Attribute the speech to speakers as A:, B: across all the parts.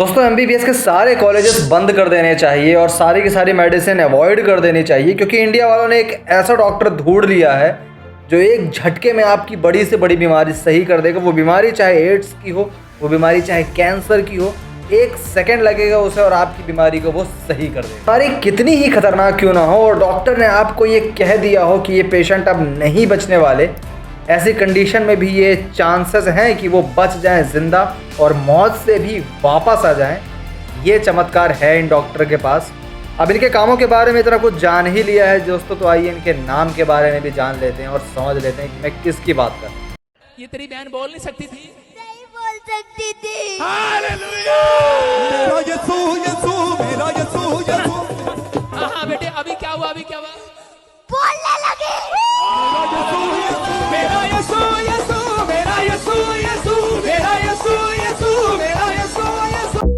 A: दोस्तों एमबीबीएस के सारे कॉलेजेस बंद कर देने चाहिए और सारी की सारी मेडिसिन अवॉइड कर देनी चाहिए, क्योंकि इंडिया वालों ने एक ऐसा डॉक्टर ढूंढ लिया है जो एक झटके में आपकी बड़ी से बड़ी बीमारी सही कर देगा। वो बीमारी चाहे एड्स की हो, वो बीमारी चाहे कैंसर की हो, 1 सेकंड लगेगा उसे और आपकी बीमारी को वो सही कर देगा। बीमारी कितनी ही खतरनाक क्यों ना हो और डॉक्टर ने आपको ये कह दिया हो कि ये पेशेंट अब नहीं बचने वाले, ऐसी कंडीशन में भी ये चांसेस हैं कि वो बच जाएं जिंदा और मौत से भी वापस आ जाएं। ये चमत्कार है इन डॉक्टर के पास। अब इनके कामों के बारे में इतना कुछ जान ही लिया है दोस्तों, तो आइए इनके नाम के बारे में भी जान लेते हैं और समझ लेते हैं कि मैं किसकी बात कर रहा हूं।
B: ये तेरी बहन बोल नहीं सकती थी?
C: नहीं बोल सकती थी।
B: हालेलुया!
D: मेरा यीशु यीशु मेरा यीशु यीशु।
B: हाँ बेटे, अभी क्या हुआ? अभी क्या हुआ?
C: बोलने लगे।
B: मेरा यीशु यीशु मेरा यीशु यीशु मेरा यीशु यीशु मेरा यीशु यीशु।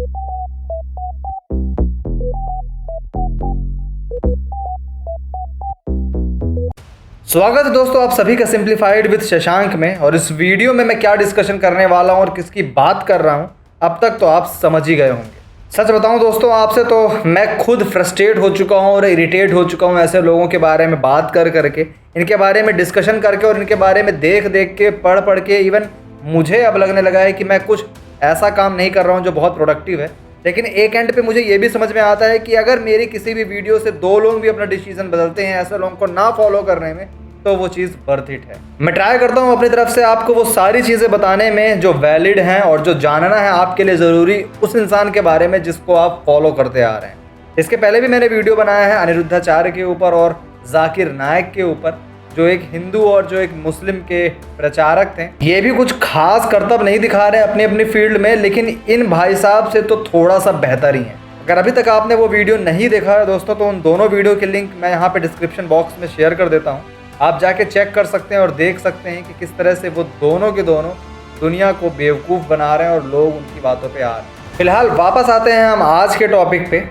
A: स्वागत है दोस्तों आप सभी का सिंप्लीफाइड विद शशांक में। और इस वीडियो में मैं क्या डिस्कशन करने वाला हूं और किसकी बात कर रहा हूं अब तक तो आप समझ ही गए होंगे। सच बताऊं दोस्तों आपसे, तो मैं खुद फ्रस्ट्रेट हो चुका हूं और इरिटेट हो चुका हूं ऐसे लोगों के बारे में बात कर करके, इनके बारे में डिस्कशन करके और इनके बारे में देख देख के, पढ़ पढ़ के। इवन मुझे अब लगने लगा है कि मैं कुछ ऐसा काम नहीं कर रहा हूं जो बहुत प्रोडक्टिव है। लेकिन एक एंड पे मुझे ये भी समझ में आता है कि अगर मेरी किसी भी वीडियो से 2 लोग भी अपना डिसीजन बदलते हैं ऐसे लोगों को ना फॉलो करने में, तो वो चीज़ वर्थ इट है। मैं ट्राई करता हूँ अपनी तरफ से आपको वो सारी चीज़ें बताने में जो वैलिड हैं और जो जानना है आपके लिए ज़रूरी उस इंसान के बारे में जिसको आप फॉलो करते आ रहे हैं। इसके पहले भी मैंने वीडियो बनाया है अनिरुद्धाचार्य के ऊपर और जाकिर नायक के ऊपर, जो एक हिंदू और जो एक मुस्लिम के प्रचारक थे। ये भी कुछ खास करतब नहीं दिखा रहे अपनी अपनी फील्ड में, लेकिन इन भाई साहब से तो थोड़ा सा बेहतर ही है। अगर अभी तक आपने वो वीडियो नहीं देखा है दोस्तों, तो उन दोनों वीडियो के लिंक मैं यहाँ पे डिस्क्रिप्शन बॉक्स में शेयर कर देता हूँ। आप जाके चेक कर सकते हैं और देख सकते हैं कि किस तरह से वो दोनों के दोनों दुनिया को बेवकूफ़ बना रहे हैं और लोग उनकी बातों पे आ रहे हैं। फिलहाल वापस आते हैं हम आज के टॉपिक पे।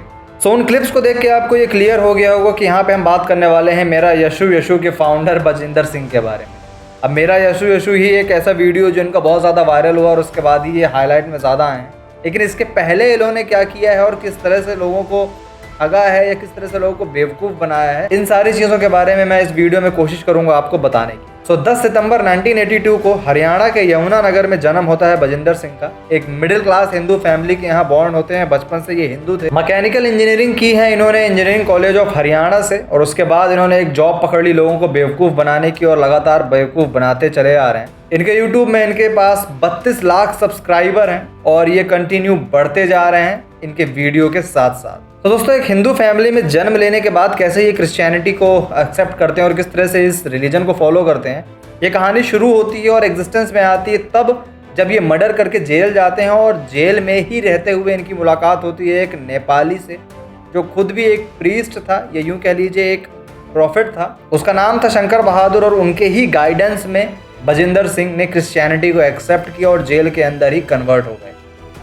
A: सो उन क्लिप्स को देख के आपको ये क्लियर हो गया होगा कि यहाँ पे हम बात करने वाले हैं मेरा यशु के फाउंडर बजिंदर सिंह के बारे में। अब मेरा यशु ही एक ऐसा वीडियो जो इनका बहुत ज़्यादा वायरल हुआ और उसके बाद ही ये हाईलाइट में ज़्यादा आए। लेकिन इसके पहले इन्होंने क्या किया है और किस तरह से लोगों को ठगा है या किस तरह से लोगों को बेवकूफ़ बनाया है, इन सारी चीज़ों के बारे में मैं इस वीडियो में कोशिश करूंगा आपको बताने की। 10 सितंबर 1982 को हरियाणा के यमुनानगर में जन्म होता है बजिंदर सिंह का। एक मिडिल क्लास हिंदू फैमिली के यहाँ बॉर्न होते हैं। बचपन से ये हिंदू थे। मैकेनिकल इंजीनियरिंग की है इन्होंने इंजीनियरिंग कॉलेज ऑफ हरियाणा से, और उसके बाद इन्होंने एक जॉब पकड़ ली लोगों को बेवकूफ़ बनाने की और लगातार बेवकूफ़ बनाते चले आ रहे हैं। इनके यूट्यूब में इनके पास 32 लाख सब्सक्राइबर हैं और ये कंटिन्यू बढ़ते जा रहे हैं इनके वीडियो के साथ साथ। तो दोस्तों एक हिंदू फैमिली में जन्म लेने के बाद कैसे ये क्रिश्चियनिटी को एक्सेप्ट करते हैं और किस तरह से इस रिलीजन को फॉलो करते हैं, ये कहानी शुरू होती है और एग्जिस्टेंस में आती है तब जब ये मर्डर करके जेल जाते हैं। और जेल में ही रहते हुए इनकी मुलाकात होती है एक नेपाली से, जो खुद भी एक प्रीस्ट था, ये यूँ कह लीजिए एक प्रॉफिट था। उसका नाम था शंकर बहादुर और उनके ही गाइडेंस में बजिंदर सिंह ने क्रिश्चियनिटी को एक्सेप्ट किया और जेल के अंदर ही कन्वर्ट हो गए।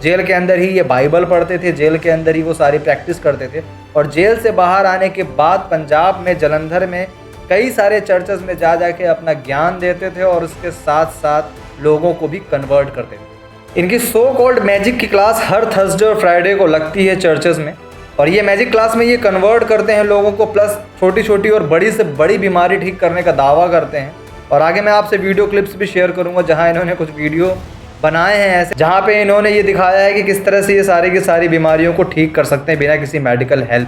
A: जेल के अंदर ही ये बाइबल पढ़ते थे, जेल के अंदर ही वो सारी प्रैक्टिस करते थे। और जेल से बाहर आने के बाद पंजाब में जलंधर में कई सारे चर्चेस में जा जाके अपना ज्ञान देते थे और उसके साथ साथ लोगों को भी कन्वर्ट करते थे। इनकी सो कॉल्ड मैजिक की क्लास हर थर्सडे और फ्राइडे को लगती है चर्चेस में, और ये मैजिक क्लास में ये कन्वर्ट करते हैं लोगों को, प्लस छोटी छोटी और बड़ी से बड़ी बीमारी ठीक करने का दावा करते हैं। और आगे मैं आपसे वीडियो क्लिप्स भी शेयर करूँगा जहाँ इन्होंने कुछ वीडियो बनाए हैं ऐसे, जहाँ पे इन्होंने ये दिखाया है कि किस तरह से ये सारी की सारी बीमारियों को ठीक कर सकते हैं बिना किसी मेडिकल हेल्प।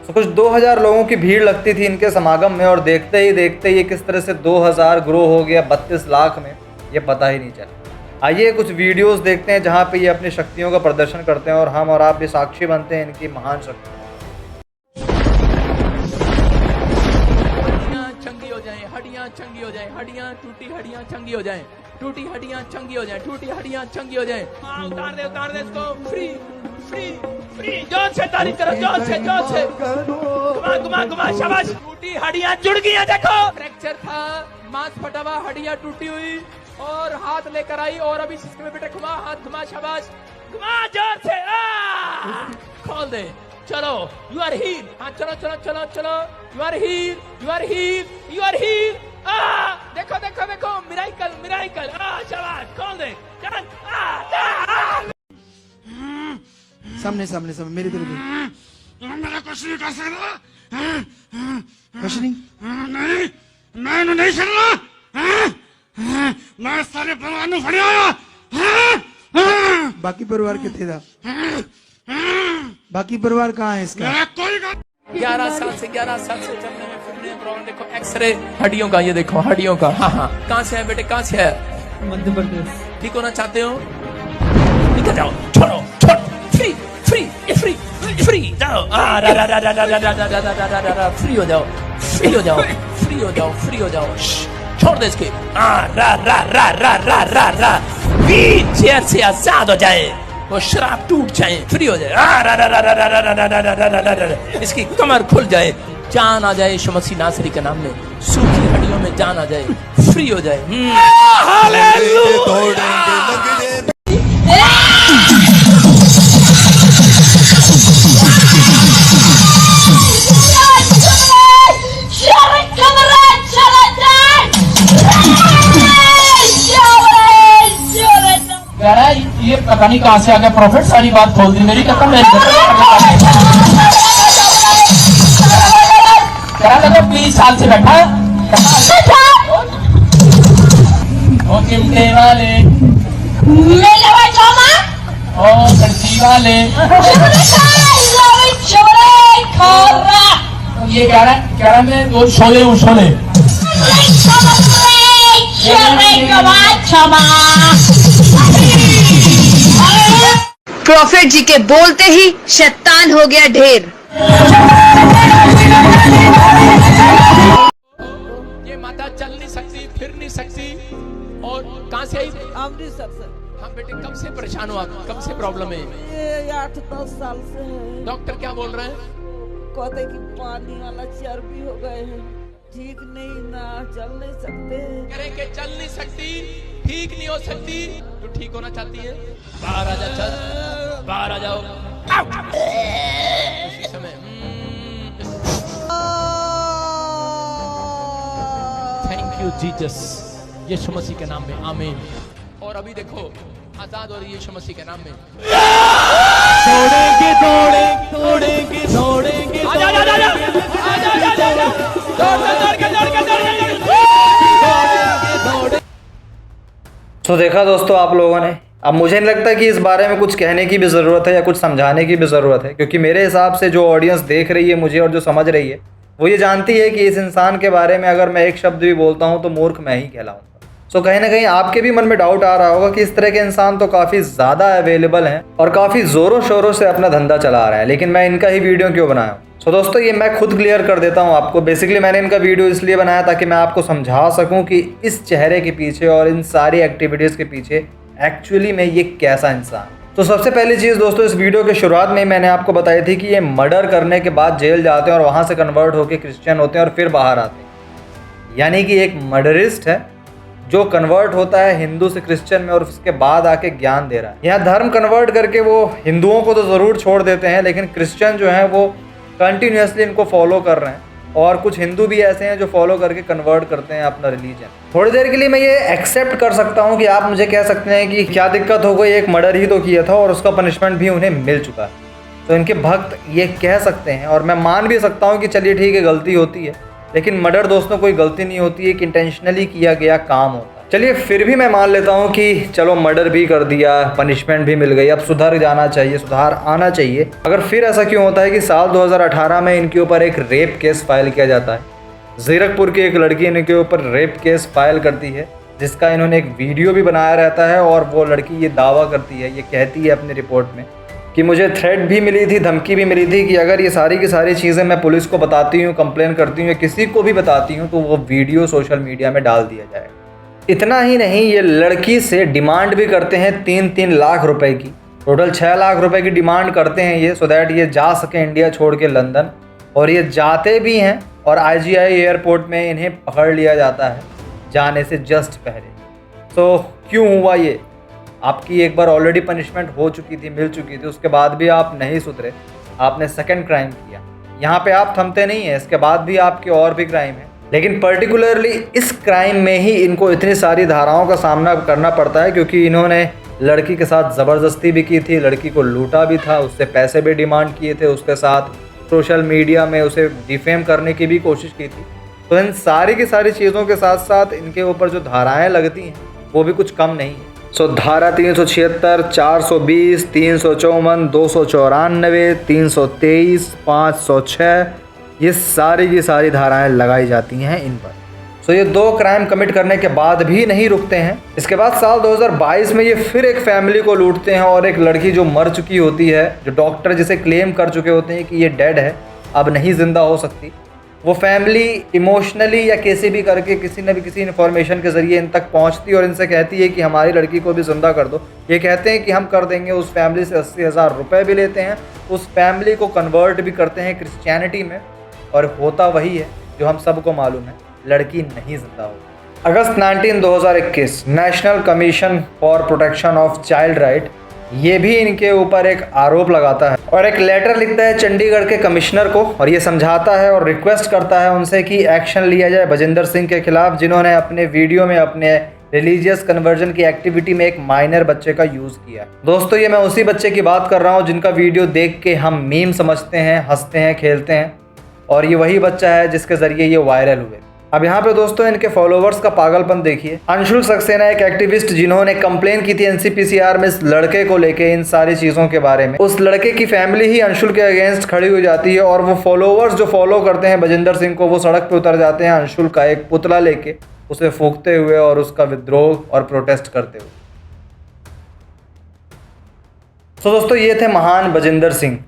A: तो कुछ 2000 लोगों की भीड़ लगती थी इनके समागम में, और देखते ही ये किस तरह से 2000 ग्रो हो गया 32 लाख में, ये पता ही नहीं चला। आइए कुछ वीडियोस देखते हैं जहाँ पे ये अपनी शक्तियों का प्रदर्शन करते हैं और हम और आप भी साक्षी बनते हैं इनकी महान शक्ति।
B: हड्डियां चंगी हो जाए, हड्डियां टूटी हड्डियां चंगी हो जाए, टूटी हड्डियां चंगी हो जाए, टूटी हड्डियां चंगी हो जाए। उतार दे इसको। फ्री फ्री फ्री, जोर से तारीफ करो, जोर से घुमा शाबाश। टूटी हड्डियां जुड़ गई हैं, देखो। फ्रैक्चर था, मांस फटा हुआ, हड्डियां टूटी हुई, और हाथ लेकर आई और अभी सिस्टम में बेटे घुमा, हाथ घुमा, शाबाश घुमा, जोर से खोल दे। चलो, यू आर हील। हाँ चलो चलो चलो चलो, you are heal, you are heal, you are heal. देखो देखो देखो, मिराइकल मिराइकल। शाबाश, खोल दे।
E: सामने सामने सामने मेरी तरफ
F: मेरा कुछ नहीं कर सकता
E: कुछ नहीं
F: नहीं मैं नहीं करना मैं सारे परिवार ਨੂੰ ਫੜਿਆ ਆ
E: बाकी परिवार कितने था बाकी परिवार कहाँ है इसका
F: मेरा कोई
B: 11 साल से चलने में फिरने में प्रॉब्लम। देखो एक्सरे हड्डियों का, ये देखो हड्डियों का। हाँ हाँ, कहाँ से है बेटे, कहाँ से है?
G: मध्य प्रदेश।
B: ठीक होना चाहते हो? निकल जाओ, छोड़ो छोड़, फ्री फ्री फ्री फ्री जाओ, फ्री हो जाओ, फ्री हो जाओ, फ्री हो जाओ, फ्री हो जाओ, छोड़ दे इसके। व्हील चेयर से आजाद हो जाए, वो शराब टूट जाए, फ्री हो जाए, इसकी कमर खुल जाए, जान आ जाए यीशु मसीह नासरी के नाम में, सूखी हड्डियों में जान आ जाए, फ्री हो जाए। ये पता नहीं कहाँ से आ गया प्रॉफिट, सारी बात खोल दी मेरी। कहा लगा 20 साल से बैठा ओ चिमटे वाले ओ कड़ची वाले, ये कह रहा है मैं वो शोले हूँ, शोले।
H: प्रॉफिट जी के बोलते ही शैतान हो गया ढेर।
B: ये माता चल नहीं सकती, फिर नहीं सकती, और कहाँ से आई?
G: अमृतसर से।
B: हाँ बेटे, कब से परेशान हो आप, कब से प्रॉब्लम है?
G: ये 8-10 साल से है।
B: डॉक्टर क्या बोल रहे हैं?
G: कहते कि पानी वाला चर्बी हो गए हैं, ठीक नहीं ना, चल नहीं सकते।
B: करें कि चल नहीं सकती, ठीक नहीं हो सकती, तो ठीक होना चाहती है? बाहर आ जा, चल बाहर आ जाओ। उसी समय थैंक यू जीसस, यीशु मसीह के नाम में, आमीन। और अभी देखो आजाद हो रही है यीशु मसीह के नाम में।
D: तोड़ेंगे तोड़ेंगे तोड़ेंगे तोड़ेंगे
A: तो देखा दोस्तों आप लोगों ने। अब मुझे नहीं लगता कि इस बारे में कुछ कहने की भी ज़रूरत है या कुछ समझाने की भी ज़रूरत है, क्योंकि मेरे हिसाब से जो ऑडियंस देख रही है मुझे और जो समझ रही है वो ये जानती है कि इस इंसान के बारे में अगर मैं एक शब्द भी बोलता हूँ तो मूर्ख मैं ही कहलाऊँगा। सो कहीं ना कहीं आपके भी मन में डाउट आ रहा होगा कि इस तरह के इंसान तो काफ़ी ज़्यादा अवेलेबल हैं और काफ़ी ज़ोरों शोरों से अपना धंधा चला रहे हैं, लेकिन मैं इनका ही वीडियो क्यों बनाया हूँ। सो दोस्तों ये मैं खुद क्लियर कर देता हूँ आपको। बेसिकली मैंने इनका वीडियो इसलिए बनाया ताकि मैं आपको समझा सकूँ कि इस चेहरे के पीछे और इन सारी एक्टिविटीज़ के पीछे एक्चुअली में ये कैसा इंसान। तो सबसे पहली चीज़ दोस्तों, इस वीडियो के शुरुआत में मैंने आपको बताई थी कि ये मर्डर करने के बाद जेल जाते हैं और वहाँ से कन्वर्ट होकर क्रिश्चियन होते हैं और फिर बाहर आते हैं। यानी कि एक मर्डरिस्ट है जो कन्वर्ट होता है हिंदू से क्रिश्चियन में और उसके बाद आके ज्ञान दे रहा है। यहाँ धर्म कन्वर्ट करके वो हिंदुओं को तो ज़रूर छोड़ देते हैं, लेकिन क्रिश्चियन जो हैं वो कंटिन्यूसली इनको फॉलो कर रहे हैं, और कुछ हिंदू भी ऐसे हैं जो फॉलो करके कन्वर्ट करते हैं अपना रिलीजन। थोड़ी देर के लिए मैं ये एक्सेप्ट कर सकता हूँ कि आप मुझे कह सकते हैं कि क्या दिक्कत हो गई, एक मर्डर ही तो किया था और उसका पनिशमेंट भी उन्हें मिल चुका है। तो इनके भक्त ये कह सकते हैं और मैं मान भी सकता हूँ कि चलिए ठीक है गलती होती है, लेकिन मर्डर दोस्तों कोई गलती नहीं होती है, एक इंटेंशनली किया गया काम होता है। चलिए फिर भी मैं मान लेता हूँ कि चलो मर्डर भी कर दिया, पनिशमेंट भी मिल गई, अब सुधर जाना चाहिए, सुधार आना चाहिए। अगर फिर ऐसा क्यों होता है कि साल 2018 में इनके ऊपर एक रेप केस फाइल किया जाता है। जीरकपुर की एक लड़की इनके ऊपर रेप केस फाइल करती है, जिसका इन्होंने एक वीडियो भी बनाया रहता है, और वो लड़की ये दावा करती है, ये कहती है अपनी रिपोर्ट में कि मुझे थ्रेट भी मिली थी, धमकी भी मिली थी कि अगर ये सारी की सारी चीज़ें मैं पुलिस को बताती हूँ, कंप्लेन करती हूँ या किसी को भी बताती हूँ तो वो वीडियो सोशल मीडिया में डाल दिया जाएगा। इतना ही नहीं, ये लड़की से डिमांड भी करते हैं 3-3 लाख रुपए की, टोटल 6 लाख रुपए की डिमांड करते हैं ये, सो दैट ये जा सके इंडिया छोड़ के लंदन। और ये जाते भी हैं और IGI एयरपोर्ट में इन्हें पकड़ लिया जाता है जाने से जस्ट पहले। तो क्यों हुआ ये? आपकी एक बार ऑलरेडी पनिशमेंट हो चुकी थी, मिल चुकी थी, उसके बाद भी आप नहीं सुधरे, आपने सेकंड क्राइम किया। यहाँ पे आप थमते नहीं हैं, इसके बाद भी आपके और भी क्राइम है, लेकिन पर्टिकुलरली इस क्राइम में ही इनको इतनी सारी धाराओं का सामना करना पड़ता है क्योंकि इन्होंने लड़की के साथ ज़बरदस्ती भी की थी, लड़की को लूटा भी था, उससे पैसे भी डिमांड किए थे, उसके साथ सोशल मीडिया में उसे डिफेम करने की भी कोशिश की थी। तो इन सारी की सारी चीज़ों के साथ साथ इनके ऊपर जो धाराएं लगती हैं वो भी कुछ कम नहीं है। सो धारा 376, 420, 354, 294, 323, 506 ये सारी की सारी धाराएं लगाई जाती हैं इन पर। सो ये 2 क्राइम कमिट करने के बाद भी नहीं रुकते हैं। इसके बाद साल 2022 में ये फिर एक फैमिली को लूटते हैं और एक लड़की जो मर चुकी होती है, जो डॉक्टर जिसे क्लेम कर चुके होते हैं कि ये डेड है, अब नहीं ज़िंदा हो सकती, वो फैमिली इमोशनली या कैसे भी करके किसी न भी किसी इन्फॉर्मेशन के ज़रिए इन तक पहुंचती और इनसे कहती है कि हमारी लड़की को भी ज़िंदा कर दो। ये कहते हैं कि हम कर देंगे। उस फैमिली से 80,000 रुपये भी लेते हैं, उस फैमिली को कन्वर्ट भी करते हैं क्रिश्चियनिटी में, और होता वही है जो हम सबको मालूम है, लड़की नहीं ज़िंदा हो। अगस्त 19, 2021 national commission for protection of child right ये भी इनके ऊपर एक आरोप लगाता है और एक लेटर लिखता है चंडीगढ़ के कमिश्नर को, और ये समझाता है और रिक्वेस्ट करता है उनसे कि एक्शन लिया जाए बजिंदर सिंह के खिलाफ, जिन्होंने अपने वीडियो में अपने रिलीजियस कन्वर्जन की एक्टिविटी में एक माइनर बच्चे का यूज़ किया। दोस्तों ये मैं उसी बच्चे की बात कर रहा हूँ जिनका वीडियो देख के हम मीम समझते हैं, हंसते हैं, खेलते हैं, और ये वही बच्चा है जिसके ज़रिए ये वायरल हुए। अब यहाँ पे दोस्तों इनके फॉलोवर्स का पागलपन देखिए। अंशुल सक्सेना एक एक्टिविस्ट जिन्होंने कंप्लेन की थी एनसीपीसीआर में इस लड़के को लेके, इन सारी चीज़ों के बारे में। उस लड़के की फैमिली ही अंशुल के अगेंस्ट खड़ी हो जाती है और वो फॉलोवर्स जो फॉलो करते हैं बजिंदर सिंह को, वो सड़क पे उतर जाते हैं अंशुल का एक पुतला लेके, उसे फूंकते हुए और उसका विद्रोह और प्रोटेस्ट करते हुए। तो दोस्तों ये थे महान बजिंदर सिंह।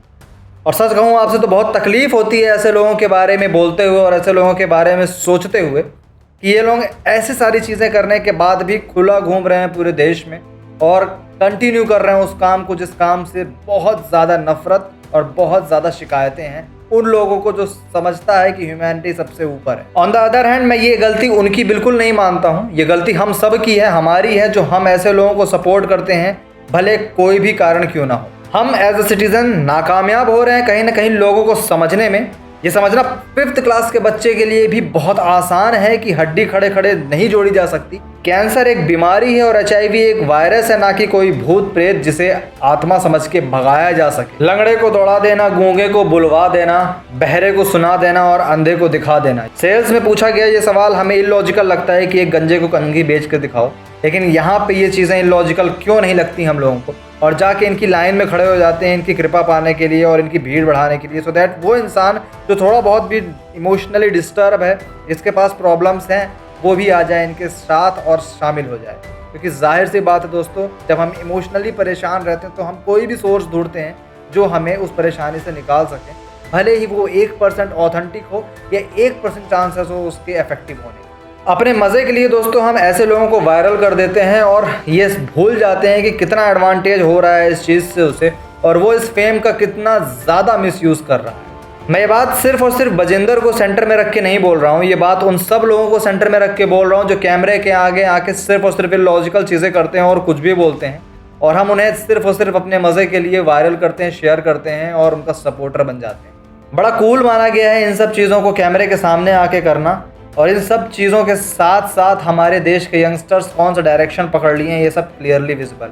A: और सच कहूँ आपसे तो बहुत तकलीफ़ होती है ऐसे लोगों के बारे में बोलते हुए और ऐसे लोगों के बारे में सोचते हुए कि ये लोग ऐसी सारी चीज़ें करने के बाद भी खुला घूम रहे हैं पूरे देश में और कंटिन्यू कर रहे हैं उस काम को जिस काम से बहुत ज़्यादा नफरत और बहुत ज़्यादा शिकायतें हैं उन लोगों को जो समझता है कि ह्यूमैनिटी सबसे ऊपर है। ऑन द अदर हैंड मैं ये गलती उनकी बिल्कुल नहीं मानता हूँ, ये गलती हम सब की है, हमारी है, जो हम ऐसे लोगों को सपोर्ट करते हैं भले कोई भी कारण क्यों ना हो। हम एज अ सिटीज़न नाकामयाब हो रहे हैं कहीं ना कहीं लोगों को समझने में। ये समझना 5th क्लास के बच्चे के लिए भी बहुत आसान है कि हड्डी खड़े खड़े नहीं जोड़ी जा सकती। कैंसर एक बीमारी है और HIV एक वायरस है, ना कि कोई भूत प्रेत जिसे आत्मा समझ के भगाया जा सके। लंगड़े को दौड़ा देना, गूंगे को बुलवा देना, बहरे को सुना देना और अंधे को दिखा देना। सेल्स में पूछा गया ये सवाल हमें इलॉजिकल लगता है कि एक गंजे को कंघी बेच कर दिखाओ, लेकिन यहाँ पे ये चीज़ें इलॉजिकल क्यों नहीं लगती हम लोगों को, और जाके इनकी लाइन में खड़े हो जाते हैं इनकी कृपा पाने के लिए और इनकी भीड़ बढ़ाने के लिए, सो दैट वो इंसान जो थोड़ा बहुत भी इमोशनली डिस्टर्ब है, जिसके पास प्रॉब्लम्स हैं, वो भी आ जाए इनके साथ और शामिल हो जाए। क्योंकि जाहिर सी बात है दोस्तों, जब हम इमोशनली परेशान रहते हैं तो हम कोई भी सोर्स ढूंढते हैं जो हमें उस परेशानी से निकाल सकें, भले ही वो 1% ऑथेंटिक हो या 1% चांसेस हो उसके इफेक्टिव होने। अपने मज़े के लिए दोस्तों हम ऐसे लोगों को वायरल कर देते हैं और ये भूल जाते हैं कि कितना एडवांटेज हो रहा है इस चीज़ से उसे, और वो इस फेम का कितना ज़्यादा मिसयूज़ कर रहा है। मैं ये बात सिर्फ और सिर्फ बजिंदर को सेंटर में रख के नहीं बोल रहा हूँ, ये बात उन सब लोगों को सेंटर में रख के बोल रहा हूँ जो कैमरे के आगे आके सिर्फ और सिर्फ लॉजिकल चीज़ें करते हैं और कुछ भी बोलते हैं, और हम उन्हें सिर्फ और सिर्फ अपने मज़े के लिए वायरल करते हैं, शेयर करते हैं और उनका सपोर्टर बन जाते हैं। बड़ा कूल माना गया है इन सब चीज़ों को कैमरे के सामने आके करना, और इन सब चीज़ों के साथ साथ हमारे देश के यंगस्टर्स कौन सा डायरेक्शन पकड़ लिए हैं ये सब क्लियरली विजिबल।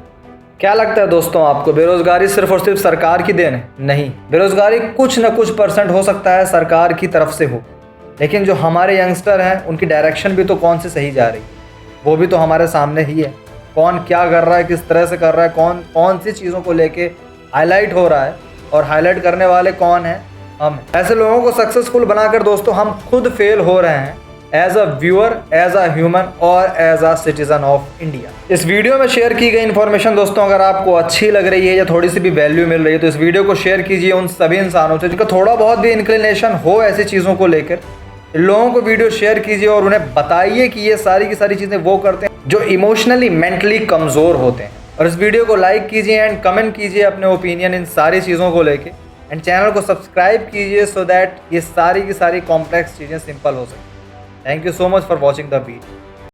A: क्या लगता है दोस्तों आपको, बेरोज़गारी सिर्फ और सिर्फ सरकार की देन है? नहीं, बेरोज़गारी कुछ न कुछ % हो सकता है सरकार की तरफ से हो, लेकिन जो हमारे यंगस्टर हैं उनकी डायरेक्शन भी तो कौन सी सही जा रही है, वो भी तो हमारे सामने ही है। कौन क्या कर रहा है, किस तरह से कर रहा है, कौन कौन सी चीज़ों को लेके हाईलाइट हो रहा है, और हाईलाइट करने वाले कौन हैं? हम। ऐसे लोगों को सक्सेसफुल बनाकर दोस्तों हम खुद फेल हो रहे हैं as a viewer, as a human और as a citizen of India. इस वीडियो में शेयर की गई इन्फॉर्मेशन दोस्तों अगर आपको अच्छी लग रही है या थोड़ी सी भी वैल्यू मिल रही है तो इस वीडियो को शेयर कीजिए उन सभी इंसानों से जिनका थोड़ा बहुत भी इंक्लिनेशन हो ऐसी चीज़ों को लेकर। इन लोगों को वीडियो शेयर कीजिए और उन्हें बताइए कि ये सारी की सारी चीज़ें वो करते हैं जो इमोशनली मेंटली कमज़ोर होते हैं। और इस वीडियो को लाइक कीजिए एंड कमेंट कीजिए अपने ओपिनियन इन सारी चीज़ों को लेके, एंड चैनल को सब्सक्राइब कीजिए सो दैट ये सारी की सारी कॉम्प्लेक्स चीज़ें सिंपल हो सकें। Thank you so much for watching the video.